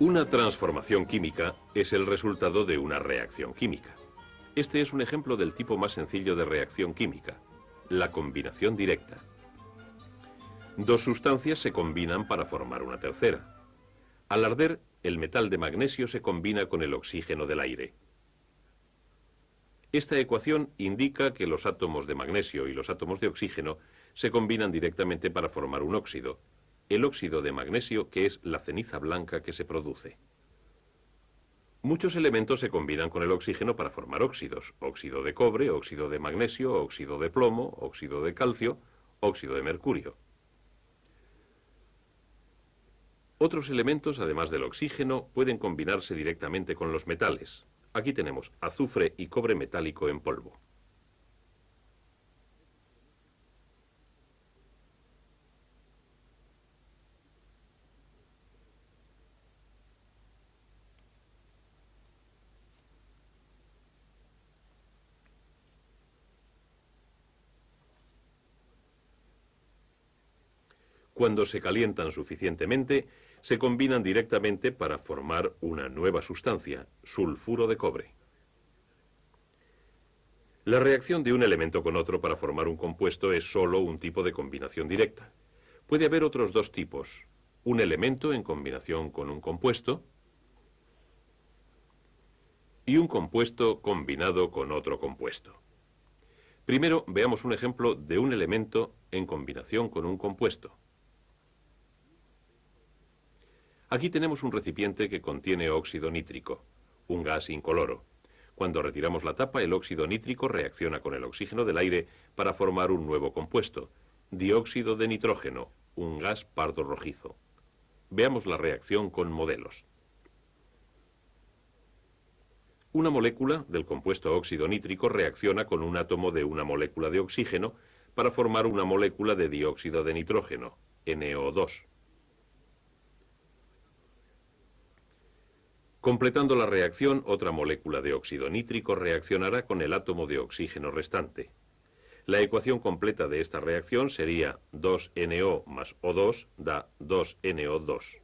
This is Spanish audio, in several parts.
Una transformación química es el resultado de una reacción química. Este es un ejemplo del tipo más sencillo de reacción química, la combinación directa. Dos sustancias se combinan para formar una tercera. Al arder, el metal de magnesio se combina con el oxígeno del aire. Esta ecuación indica que los átomos de magnesio y los átomos de oxígeno se combinan directamente para formar un óxido, el óxido de magnesio, que es la ceniza blanca que se produce. Muchos elementos se combinan con el oxígeno para formar óxidos: óxido de cobre, óxido de magnesio, óxido de plomo, óxido de calcio, óxido de mercurio. Otros elementos, además del oxígeno, pueden combinarse directamente con los metales. Aquí tenemos azufre y cobre metálico en polvo. Cuando se calientan suficientemente, se combinan directamente para formar una nueva sustancia, sulfuro de cobre. La reacción de un elemento con otro para formar un compuesto es solo un tipo de combinación directa. Puede haber otros dos tipos: un elemento en combinación con un compuesto y un compuesto combinado con otro compuesto. Primero, veamos un ejemplo de un elemento en combinación con un compuesto. Aquí tenemos un recipiente que contiene óxido nítrico, un gas incoloro. Cuando retiramos la tapa, el óxido nítrico reacciona con el oxígeno del aire para formar un nuevo compuesto, dióxido de nitrógeno, un gas pardo rojizo. Veamos la reacción con modelos. Una molécula del compuesto óxido nítrico reacciona con un átomo de una molécula de oxígeno para formar una molécula de dióxido de nitrógeno, NO2. Completando la reacción, otra molécula de óxido nítrico reaccionará con el átomo de oxígeno restante. La ecuación completa de esta reacción sería 2NO más O2 da 2NO2.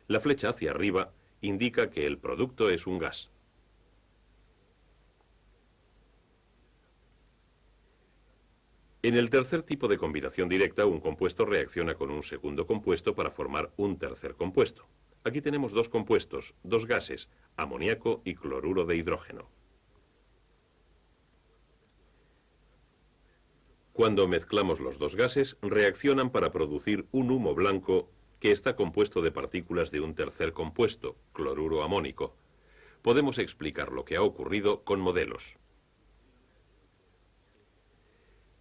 La flecha hacia arriba indica que el producto es un gas. En el tercer tipo de combinación directa, un compuesto reacciona con un segundo compuesto para formar un tercer compuesto. Aquí tenemos dos compuestos, dos gases, amoníaco y cloruro de hidrógeno. Cuando mezclamos los dos gases, reaccionan para producir un humo blanco que está compuesto de partículas de un tercer compuesto, cloruro amónico. Podemos explicar lo que ha ocurrido con modelos.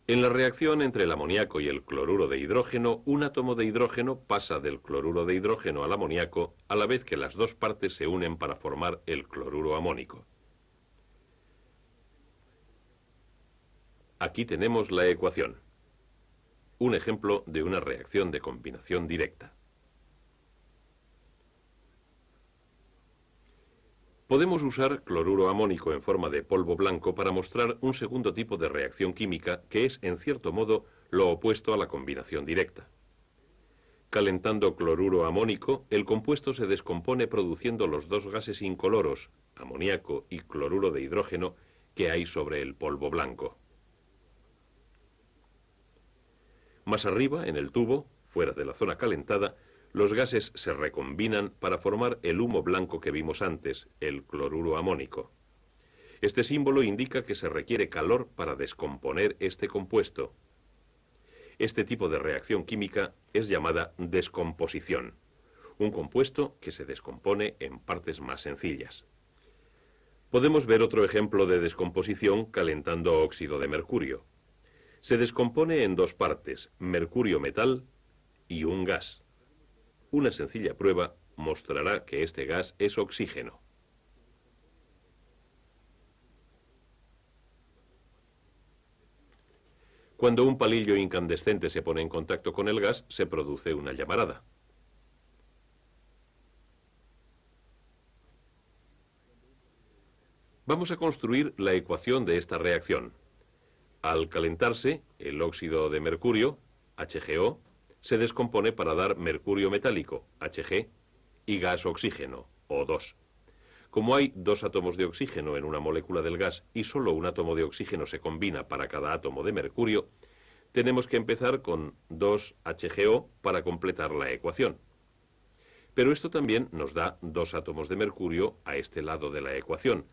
En la reacción entre el amoníaco y el cloruro de hidrógeno, un átomo de hidrógeno pasa del cloruro de hidrógeno al amoníaco a la vez que las dos partes se unen para formar el cloruro amónico. Aquí tenemos la ecuación, un ejemplo de una reacción de combinación directa. Podemos usar cloruro amónico en forma de polvo blanco para mostrar un segundo tipo de reacción química que es, en cierto modo, lo opuesto a la combinación directa. Calentando cloruro amónico, el compuesto se descompone produciendo los dos gases incoloros, amoníaco y cloruro de hidrógeno, que hay sobre el polvo blanco. Más arriba, en el tubo, fuera de la zona calentada, los gases se recombinan para formar el humo blanco que vimos antes, el cloruro amónico. Este símbolo indica que se requiere calor para descomponer este compuesto. Este tipo de reacción química es llamada descomposición, un compuesto que se descompone en partes más sencillas. Podemos ver otro ejemplo de descomposición calentando óxido de mercurio. Se descompone en dos partes, mercurio metal y un gas. Una sencilla prueba mostrará que este gas es oxígeno. Cuando un palillo incandescente se pone en contacto con el gas, se produce una llamarada. Vamos a construir la ecuación de esta reacción. Al calentarse, el óxido de mercurio, HGO, se descompone para dar mercurio metálico, Hg, y gas oxígeno, O2. Como hay dos átomos de oxígeno en una molécula del gas y solo un átomo de oxígeno se combina para cada átomo de mercurio, tenemos que empezar con 2HgO para completar la ecuación. Pero esto también nos da dos átomos de mercurio a este lado de la ecuación.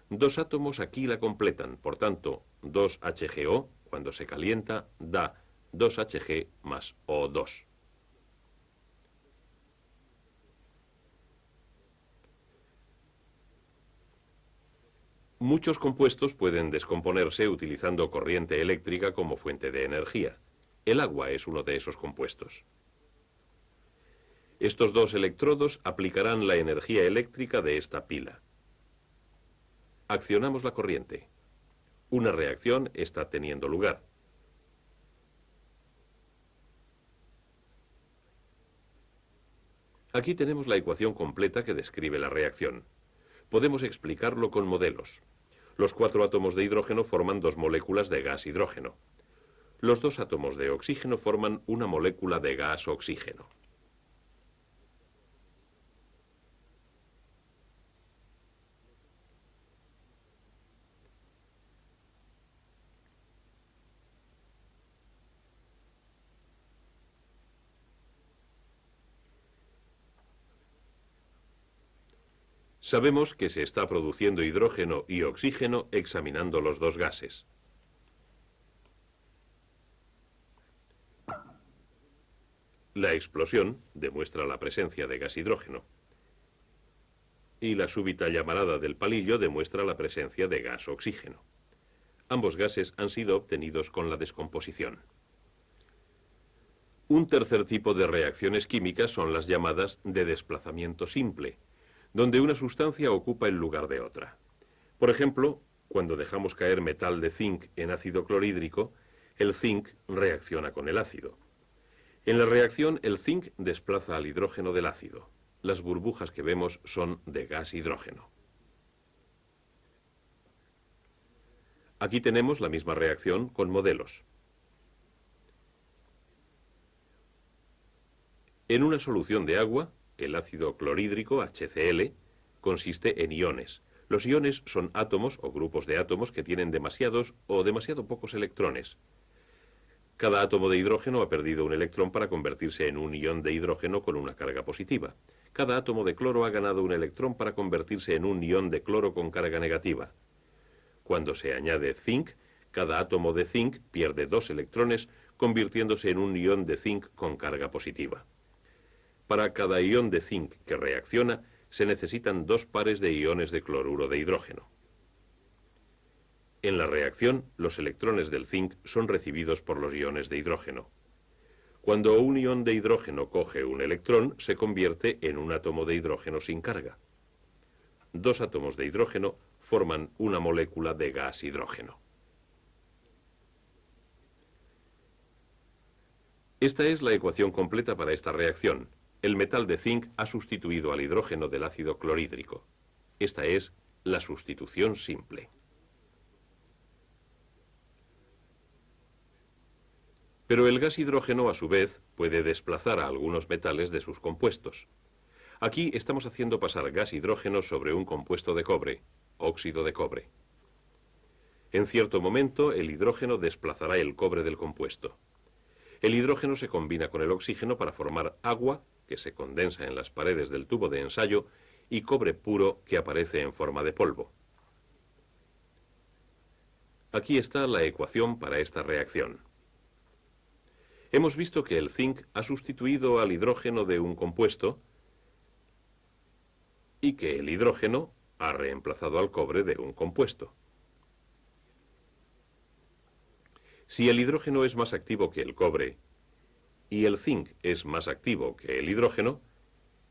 Dos átomos aquí la completan, por tanto, 2HgO, cuando se calienta, da 2Hg más O2. Muchos compuestos pueden descomponerse utilizando corriente eléctrica como fuente de energía. El agua es uno de esos compuestos. Estos dos electrodos aplicarán la energía eléctrica de esta pila. Accionamos la corriente. Una reacción está teniendo lugar. Aquí tenemos la ecuación completa que describe la reacción. Podemos explicarlo con modelos. Los 4 átomos de hidrógeno forman 2 moléculas de gas hidrógeno. Los 2 átomos de oxígeno forman una molécula de gas oxígeno. Sabemos que se está produciendo hidrógeno y oxígeno examinando los dos gases. La explosión demuestra la presencia de gas hidrógeno. Y la súbita llamarada del palillo demuestra la presencia de gas oxígeno. Ambos gases han sido obtenidos con la descomposición. Un tercer tipo de reacciones químicas son las llamadas de desplazamiento simple, donde una sustancia ocupa el lugar de otra. Por ejemplo, cuando dejamos caer metal de zinc en ácido clorhídrico, el zinc reacciona con el ácido. En la reacción, el zinc desplaza al hidrógeno del ácido. Las burbujas que vemos son de gas hidrógeno. Aquí tenemos la misma reacción con modelos. En una solución de agua, el ácido clorhídrico, HCl, consiste en iones. Los iones son átomos o grupos de átomos que tienen demasiados o demasiado pocos electrones. Cada átomo de hidrógeno ha perdido un electrón para convertirse en un ion de hidrógeno con una carga positiva. Cada átomo de cloro ha ganado un electrón para convertirse en un ion de cloro con carga negativa. Cuando se añade zinc, cada átomo de zinc pierde 2 electrones, convirtiéndose en un ion de zinc con carga positiva. Para cada ion de zinc que reacciona, se necesitan 2 pares de iones de cloruro de hidrógeno. En la reacción, los electrones del zinc son recibidos por los iones de hidrógeno. Cuando un ion de hidrógeno coge un electrón, se convierte en un átomo de hidrógeno sin carga. 2 átomos de hidrógeno forman una molécula de gas hidrógeno. Esta es la ecuación completa para esta reacción. El metal de zinc ha sustituido al hidrógeno del ácido clorhídrico. Esta es la sustitución simple. Pero el gas hidrógeno, a su vez, puede desplazar a algunos metales de sus compuestos. Aquí estamos haciendo pasar gas hidrógeno sobre un compuesto de cobre, óxido de cobre. En cierto momento, el hidrógeno desplazará el cobre del compuesto. El hidrógeno se combina con el oxígeno para formar agua, que se condensa en las paredes del tubo de ensayo, y cobre puro que aparece en forma de polvo. Aquí está la ecuación para esta reacción. Hemos visto que el zinc ha sustituido al hidrógeno de un compuesto y que el hidrógeno ha reemplazado al cobre de un compuesto. Si el hidrógeno es más activo que el cobre y el zinc es más activo que el hidrógeno,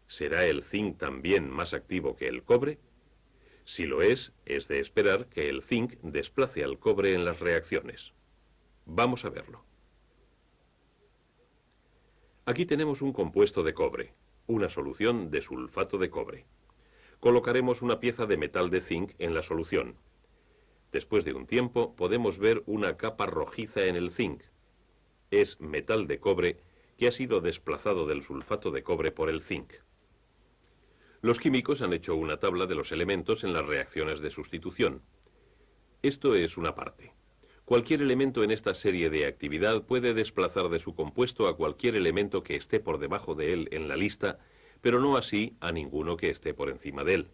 ¿será el zinc también más activo que el cobre? Si lo es de esperar que el zinc desplace al cobre en las reacciones. Vamos a verlo. Aquí tenemos un compuesto de cobre, una solución de sulfato de cobre. Colocaremos una pieza de metal de zinc en la solución. Después de un tiempo podemos ver una capa rojiza en el zinc. Es metal de cobre que ha sido desplazado del sulfato de cobre por el zinc. Los químicos han hecho una tabla de los elementos en las reacciones de sustitución. Esto es una parte. Cualquier elemento en esta serie de actividad puede desplazar de su compuesto a cualquier elemento que esté por debajo de él en la lista, pero no así a ninguno que esté por encima de él.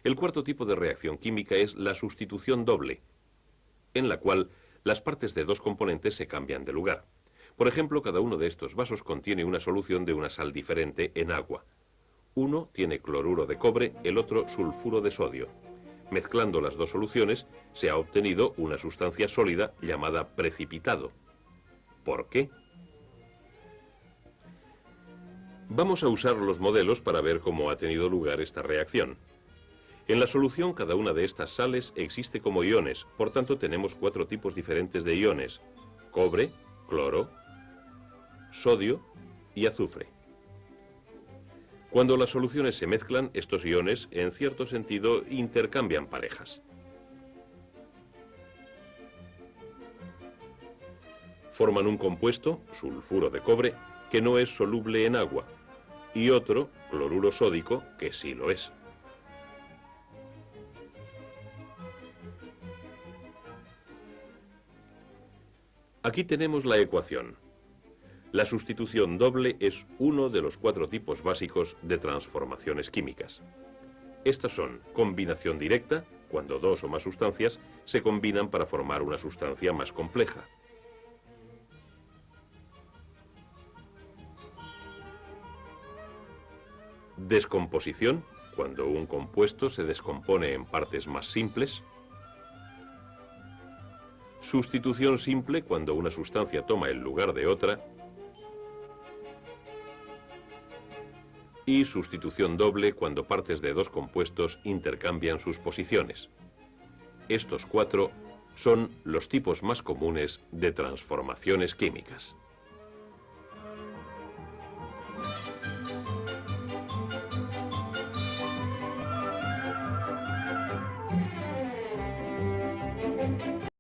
El cuarto tipo de reacción química es la sustitución doble, en la cual las partes de dos componentes se cambian de lugar. Por ejemplo, cada uno de estos vasos contiene una solución de una sal diferente en agua. Uno tiene cloruro de cobre, el otro sulfuro de sodio. Mezclando las dos soluciones, se ha obtenido una sustancia sólida llamada precipitado. ¿Por qué? Vamos a usar los modelos para ver cómo ha tenido lugar esta reacción. En la solución, cada una de estas sales existe como iones, por tanto tenemos 4 tipos diferentes de iones: cobre, cloro, sodio y azufre. Cuando las soluciones se mezclan, estos iones, en cierto sentido, intercambian parejas. Forman un compuesto, sulfuro de cobre, que no es soluble en agua, y otro, cloruro sódico, que sí lo es. Aquí tenemos la ecuación. La sustitución doble es uno de los 4 tipos básicos de transformaciones químicas. Estas son combinación directa, cuando dos o más sustancias se combinan para formar una sustancia más compleja. Descomposición, cuando un compuesto se descompone en partes más simples. Sustitución simple, cuando una sustancia toma el lugar de otra. Y sustitución doble, cuando partes de dos compuestos intercambian sus posiciones. Estos 4 son los tipos más comunes de transformaciones químicas.